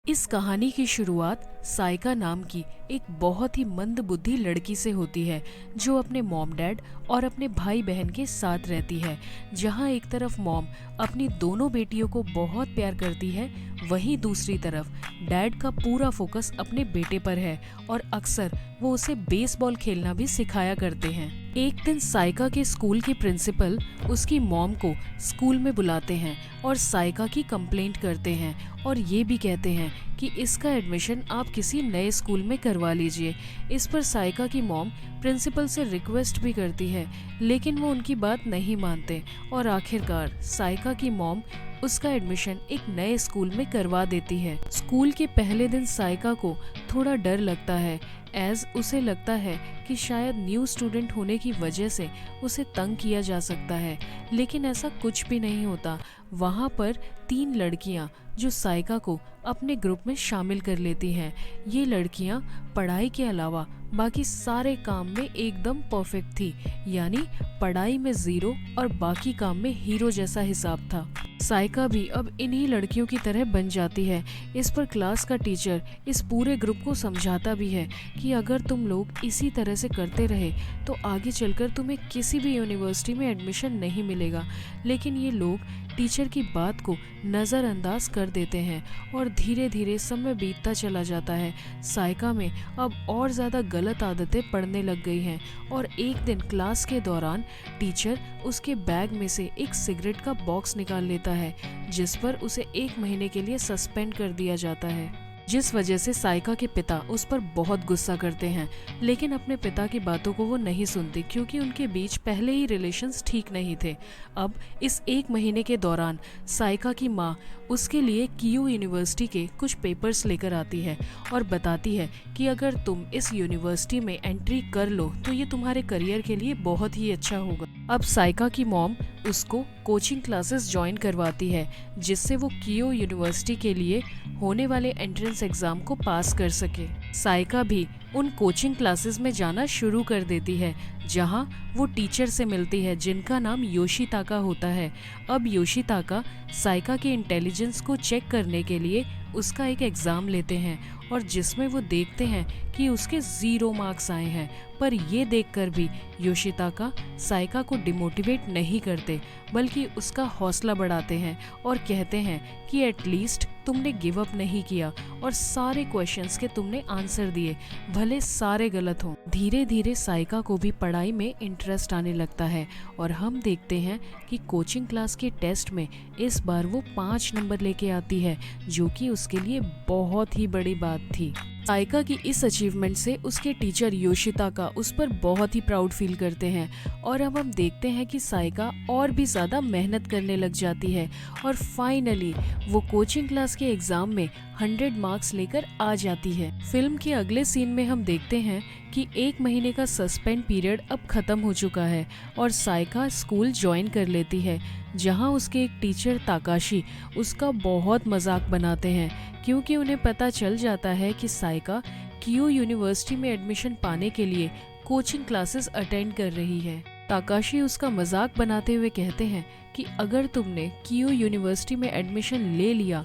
इस कहानी की शुरुआत साइका नाम की एक बहुत ही मंदबुद्धि लड़की से होती है जो अपने मॉम डैड और अपने भाई बहन के साथ रहती है। जहां एक तरफ मॉम अपनी दोनों बेटियों को बहुत प्यार करती है, वहीं दूसरी तरफ डैड का पूरा फोकस अपने बेटे पर है और अक्सर वो उसे बेसबॉल खेलना भी सिखाया करते हैं। एक दिन साइका के स्कूल के प्रिंसिपल उसकी मॉम को स्कूल में बुलाते हैं और साइका की कंप्लेंट करते हैं और ये भी कहते हैं कि इसका एडमिशन आप किसी नए स्कूल में करवा लीजिए। इस पर साइका की मॉम प्रिंसिपल से रिक्वेस्ट भी करती है, लेकिन वो उनकी बात नहीं मानते और आखिरकार साइका की मॉम उसका एडमिशन एक नए स्कूल में करवा देती है। स्कूल के पहले दिन साइका को थोड़ा डर लगता है, एज उसे लगता है कि शायद न्यू स्टूडेंट होने की वजह से उसे तंग किया जा सकता है, लेकिन ऐसा कुछ भी नहीं होता। वहाँ पर 3 लड़कियाँ जो साइका को अपने ग्रुप में शामिल कर लेती हैं। ये लड़कियाँ पढ़ाई के अलावा बाकी सारे काम में एकदम परफेक्ट थी, यानी पढ़ाई में 0 और बाकी काम में हीरो जैसा हिसाब था। साइका भी अब इन्हीं लड़कियों की तरह बन जाती है। इस पर क्लास का टीचर इस पूरे ग्रुप को समझाता भी है कि अगर तुम लोग इसी तरह से करते रहे तो आगे चलकर तुम्हें किसी भी यूनिवर्सिटी में एडमिशन नहीं मिलेगा। लेकिन ये लोग टीचर की बात को नज़रअंदाज कर देते हैं और धीरे धीरे समय बीतता चला जाता है। साइका में अब और ज़्यादा गलत आदतें पड़ने लग गई हैं और एक दिन क्लास के दौरान टीचर उसके बैग में से एक सिगरेट का बॉक्स निकाल लेता है, जिस पर उसे 1 महीने के लिए सस्पेंड कर दिया जाता है। जिस वजह से साइका के पिता उस पर बहुत गुस्सा करते हैं, लेकिन अपने पिता की बातों को वो नहीं सुनती क्योंकि उनके बीच पहले ही रिलेशंस ठीक नहीं थे। अब इस 1 महीने के दौरान साइका की माँ उसके लिए कीयू यूनिवर्सिटी के कुछ पेपर्स लेकर आती है और बताती है कि अगर तुम इस यूनिवर्सिटी में एंट्री कर लो तो ये तुम्हारे करियर के लिए बहुत ही अच्छा होगा। अब साइका की मॉम उसको कोचिंग क्लासेस ज्वाइन करवाती है, जिससे वो कीयो यूनिवर्सिटी के लिए होने वाले एंट्रेंस एग्जाम को पास कर सके। साइका भी उन कोचिंग क्लासेस में जाना शुरू कर देती है, जहां वो टीचर से मिलती है जिनका नाम योशिताका होता है। अब योशिताका साइका के इंटेलिजेंस को चेक करने के लिए उसका एक एग्ज़ाम लेते हैं और जिसमें वो देखते हैं कि उसके 0 मार्क्स आए हैं। पर ये देखकर भी योशिताका साइका को डिमोटिवेट नहीं करते, बल्कि उसका हौसला बढ़ाते हैं और कहते हैं कि एटलीस्ट तुमने गिव अप नहीं किया और सारे क्वेश्चंस के तुमने आंसर दिए, भले सारे गलत हों। धीरे धीरे साइका को भी पढ़ाई में इंटरेस्ट आने लगता है और हम देखते हैं कि कोचिंग क्लास के टेस्ट में इस बार वो 5 नंबर लेके आती है, जो कि उसके लिए बहुत ही बड़ी बात थी। साइका की इस अचीवमेंट से उसके टीचर योशिताका उस पर बहुत ही प्राउड फील करते हैं और अब हम देखते हैं कि साइका और भी ज़्यादा मेहनत करने लग जाती है और फाइनली वो कोचिंग क्लास के एग्ज़ाम में 100 मार्क्स लेकर आ जाती है। फिल्म के अगले सीन में हम देखते हैं कि 1 महीने का सस्पेंड पीरियड अब ख़त्म हो चुका है और साइका स्कूल ज्वाइन कर लेती है, जहां उसके एक टीचर ताकाशी उसका बहुत मजाक बनाते हैं क्योंकि उन्हें पता चल जाता है कि साइका कीयू यूनिवर्सिटी में एडमिशन पाने के लिए कोचिंग क्लासेस अटेंड कर रही है। ताकाशी उसका मजाक बनाते हुए कहते हैं कि अगर तुमने कीयू यूनिवर्सिटी में एडमिशन ले लिया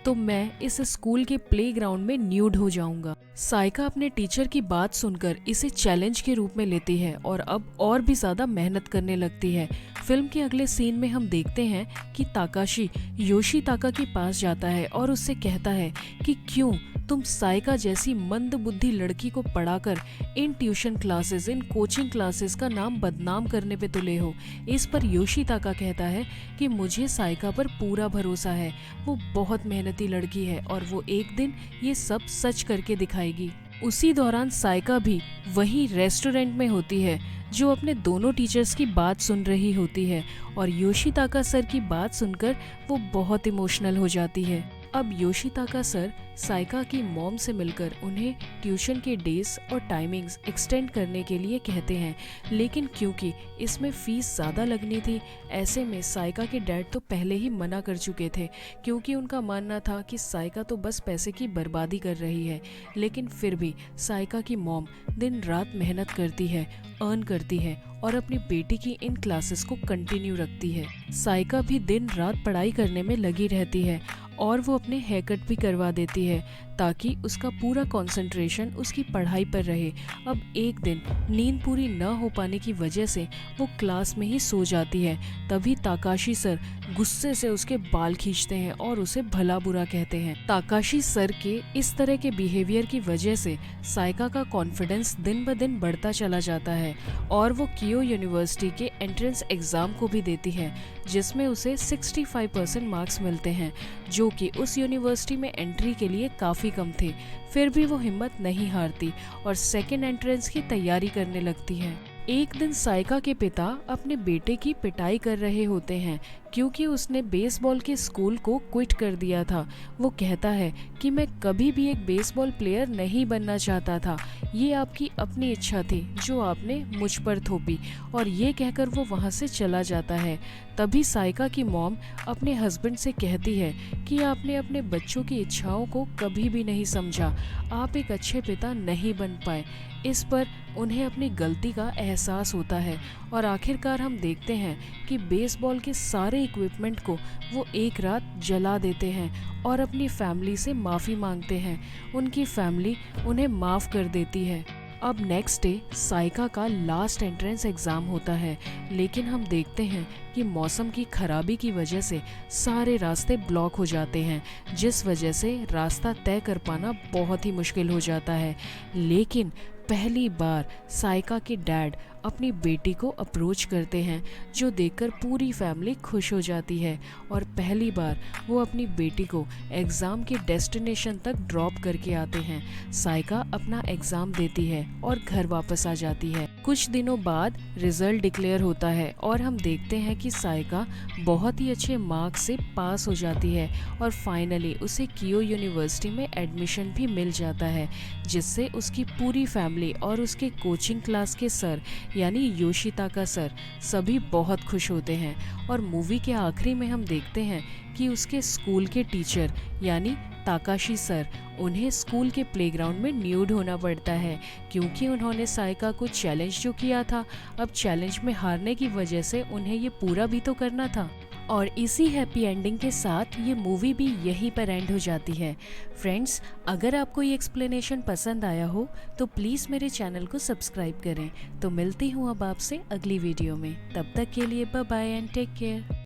तो मैं इस स्कूल के प्लेग्राउंड में न्यूड हो जाऊंगा। साइका अपने टीचर की बात सुनकर इसे चैलेंज के रूप में लेती है और अब और भी ज्यादा मेहनत करने लगती है। फिल्म के अगले सीन में हम देखते हैं कि ताकाशी योशिताका के पास जाता है और उससे कहता है कि क्यों तुम साइका जैसी मंदबुद्धि लड़की को पढ़ाकर इन tuition classes, in coaching classes का नाम बदनाम करने पे तुले हो। इस पर योशिताका कहता है कि मुझे साइका पर पूरा भरोसा है, वो बहुत मेहनती लड़की है और वो एक दिन ये सब सच करके दिखाएगी। उसी दौरान साइका भी वही रेस्टोरेंट में होती है जो अपने दोनों टीचर्स की बात सुन रही होती है और योशिताका सर की बात सुनकर वो बहुत इमोशनल हो जाती है। अब योशिताका सर साइका की मॉम से मिलकर उन्हें ट्यूशन के डेज और टाइमिंग्स एक्सटेंड करने के लिए कहते हैं, लेकिन क्योंकि इसमें फीस ज़्यादा लगनी थी, ऐसे में साइका के डैड तो पहले ही मना कर चुके थे क्योंकि उनका मानना था कि साइका तो बस पैसे की बर्बादी कर रही है। लेकिन फिर भी साइका की मॉम दिन रात मेहनत करती है, अर्न करती है और अपनी बेटी की इन क्लासेस को कंटिन्यू रखती है। साइका भी दिन रात पढ़ाई करने में लगी रहती है और वो अपने हेयर कट भी करवा देती है ताकि उसका पूरा कंसंट्रेशन उसकी पढ़ाई पर रहे। अब एक दिन नींद पूरी न हो पाने की वजह से वो क्लास में ही सो जाती है। तभी ताकाशी सर गुस्से से उसके बाल खींचते हैं और उसे भला बुरा कहते हैं। ताकाशी सर के इस तरह के बिहेवियर की वजह से साइका का कॉन्फिडेंस दिन ब दिन बढ़ता चला जाता है और वो कियो यूनिवर्सिटी के एंट्रेंस एग्जाम को भी देती है, जिसमें उसे 65% मार्क्स मिलते हैं, जो कि उस यूनिवर्सिटी में एंट्री के लिए काफ़ी कम थे। फिर भी वो हिम्मत नहीं हारती और सेकेंड एंट्रेंस की तैयारी करने लगती है। एक दिन साइका के पिता अपने बेटे की पिटाई कर रहे होते हैं क्योंकि उसने बेसबॉल के स्कूल को क्विट कर दिया था। वो कहता है कि मैं कभी भी एक बेसबॉल प्लेयर नहीं बनना चाहता था, ये आपकी अपनी इच्छा थी जो आपने मुझ पर थोपी, और ये कहकर वो वहाँ से चला जाता है। तभी साइका की मॉम अपने हस्बैंड से कहती है कि आपने अपने बच्चों की इच्छाओं को कभी भी नहीं समझा, आप एक अच्छे पिता नहीं बन पाए। इस पर उन्हें अपनी गलती का एहसास होता है और आखिरकार हम देखते हैं कि बेसबॉल के सारे इक्विपमेंट को वो एक रात जला देते हैं और अपनी फैमिली से माफ़ी मांगते हैं। उनकी फैमिली उन्हें माफ़ कर देती है। अब नेक्स्ट डे साइका का लास्ट एंट्रेंस एग्ज़ाम होता है, लेकिन हम देखते हैं कि मौसम की खराबी की वजह से सारे रास्ते ब्लॉक हो जाते हैं, जिस वजह से रास्ता तय कर पाना बहुत ही मुश्किल हो जाता है। लेकिन पहली बार साइका के डैड अपनी बेटी को अप्रोच करते हैं, जो देखकर पूरी फैमिली खुश हो जाती है और पहली बार वो अपनी बेटी को एग्ज़ाम के डेस्टिनेशन तक ड्रॉप करके आते हैं। साइका अपना एग्ज़ाम देती है और घर वापस आ जाती है। कुछ दिनों बाद रिजल्ट डिक्लेयर होता है और हम देखते हैं कि साइका बहुत ही अच्छे मार्क्स से पास हो जाती है और फाइनली उसे कियो यूनिवर्सिटी में एडमिशन भी मिल जाता है, जिससे उसकी पूरी फैमिली और उसके कोचिंग क्लास के सर यानी योशिताका सर सभी बहुत खुश होते हैं। और मूवी के आखिरी में हम देखते हैं कि उसके स्कूल के टीचर यानी ताकाशी सर उन्हें स्कूल के प्लेग्राउंड में न्यूड होना पड़ता है क्योंकि उन्होंने साइका को चैलेंज जो किया था, अब चैलेंज में हारने की वजह से उन्हें ये पूरा भी तो करना था। और इसी हैप्पी एंडिंग के साथ ये मूवी भी यहीं पर एंड हो जाती है। फ्रेंड्स, अगर आपको ये एक्सप्लेनेशन पसंद आया हो तो प्लीज़ मेरे चैनल को सब्सक्राइब करें। तो मिलती हूँ अब आपसे अगली वीडियो में, तब तक के लिए bye bye and take care.